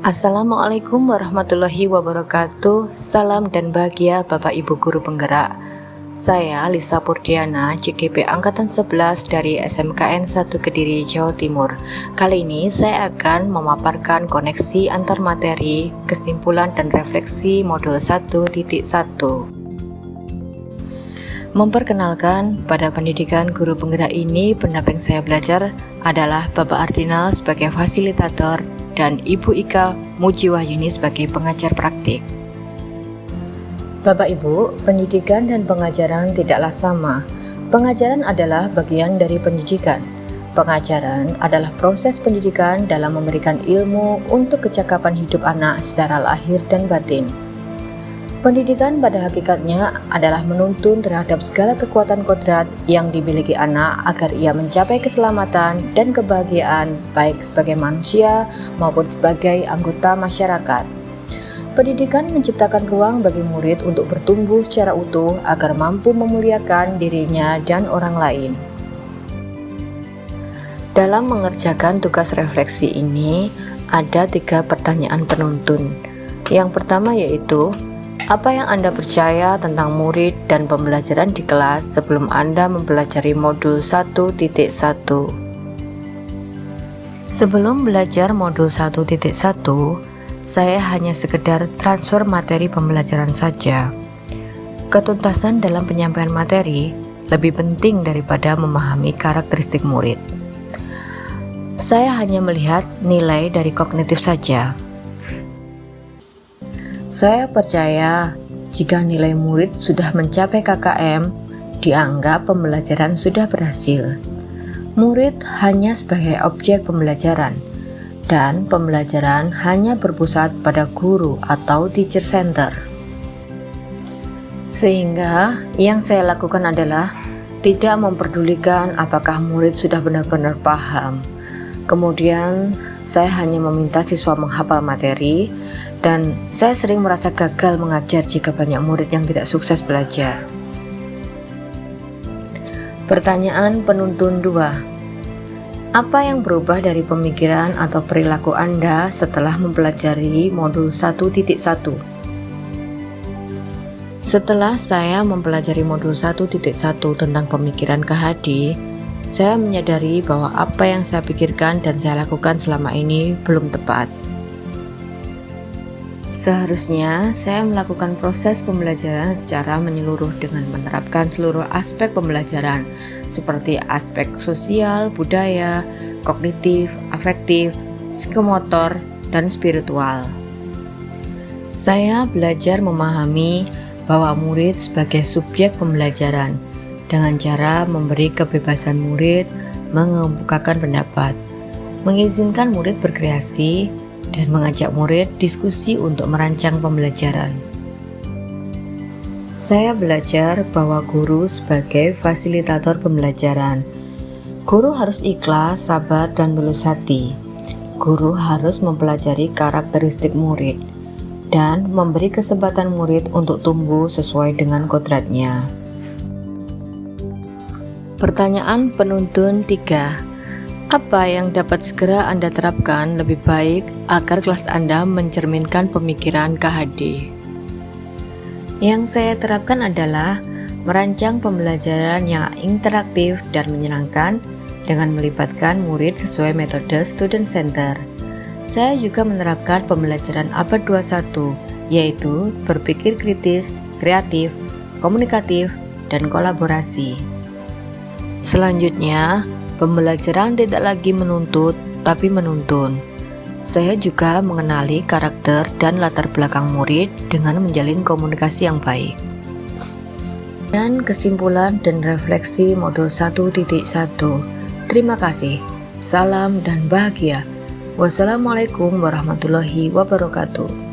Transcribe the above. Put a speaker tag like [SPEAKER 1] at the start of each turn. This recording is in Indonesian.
[SPEAKER 1] Assalamualaikum warahmatullahi wabarakatuh. Salam dan bahagia Bapak Ibu Guru Penggerak. Saya Lisa Purdiana, CGP Angkatan 11 dari SMKN 1 Kediri, Jawa Timur. Kali ini saya akan memaparkan koneksi antar materi, kesimpulan dan refleksi modul 1.1. Memperkenalkan, pada pendidikan guru penggerak ini pendamping saya belajar adalah Bapak Ardinal sebagai fasilitator dan Ibu Ika Mujiwahyuni sebagai pengajar praktik. Bapak Ibu, pendidikan dan pengajaran tidaklah sama. Pengajaran adalah bagian dari pendidikan. Pengajaran adalah proses pendidikan dalam memberikan ilmu untuk kecakapan hidup anak secara lahir dan batin. Pendidikan pada hakikatnya adalah menuntun terhadap segala kekuatan kodrat yang dimiliki anak agar ia mencapai keselamatan dan kebahagiaan baik sebagai manusia maupun sebagai anggota masyarakat. Pendidikan menciptakan ruang bagi murid untuk bertumbuh secara utuh agar mampu memuliakan dirinya dan orang lain. Dalam mengerjakan tugas refleksi ini, ada 3 pertanyaan penuntun. Yang pertama yaitu, apa yang Anda percaya tentang murid dan pembelajaran di kelas sebelum Anda mempelajari modul 1.1? Sebelum belajar modul 1.1, saya hanya sekedar transfer materi pembelajaran saja. Ketuntasan dalam penyampaian materi lebih penting daripada memahami karakteristik murid. Saya hanya melihat nilai dari kognitif saja. Saya percaya jika nilai murid sudah mencapai KKM, dianggap pembelajaran sudah berhasil. Murid hanya sebagai objek pembelajaran, dan pembelajaran hanya berpusat pada guru atau teacher center. Sehingga yang saya lakukan adalah tidak memperdulikan apakah murid sudah benar-benar paham. Kemudian saya hanya meminta siswa menghafal materi, dan saya sering merasa gagal mengajar jika banyak murid yang tidak sukses belajar. Pertanyaan penuntun 2. Apa yang berubah dari pemikiran atau perilaku Anda setelah mempelajari modul 1.1? Setelah saya mempelajari modul 1.1 tentang pemikiran KHD, saya menyadari bahwa apa yang saya pikirkan dan saya lakukan selama ini belum tepat. Seharusnya saya melakukan proses pembelajaran secara menyeluruh dengan menerapkan seluruh aspek pembelajaran seperti aspek sosial, budaya, kognitif, afektif, psikomotor, dan spiritual. Saya belajar memahami bahwa murid sebagai subjek pembelajaran dengan cara memberi kebebasan murid mengemukakan pendapat, mengizinkan murid berkreasi, dan mengajak murid diskusi untuk merancang pembelajaran. Saya belajar bahwa guru sebagai fasilitator pembelajaran. Guru harus ikhlas, sabar, dan tulus hati. Guru harus mempelajari karakteristik murid dan memberi kesempatan murid untuk tumbuh sesuai dengan kodratnya. Pertanyaan penuntun 3. Apa yang dapat segera Anda terapkan lebih baik agar kelas Anda mencerminkan pemikiran KHD? Yang saya terapkan adalah merancang pembelajaran yang interaktif dan menyenangkan dengan melibatkan murid sesuai metode student center. Saya juga menerapkan pembelajaran abad 21, yaitu berpikir kritis, kreatif, komunikatif, dan kolaborasi. Selanjutnya, pembelajaran tidak lagi menuntut, tapi menuntun. Saya juga mengenali karakter dan latar belakang murid dengan menjalin komunikasi yang baik. Dan kesimpulan dan refleksi modul 1.1. Terima kasih. Salam dan bahagia. Wassalamualaikum warahmatullahi wabarakatuh.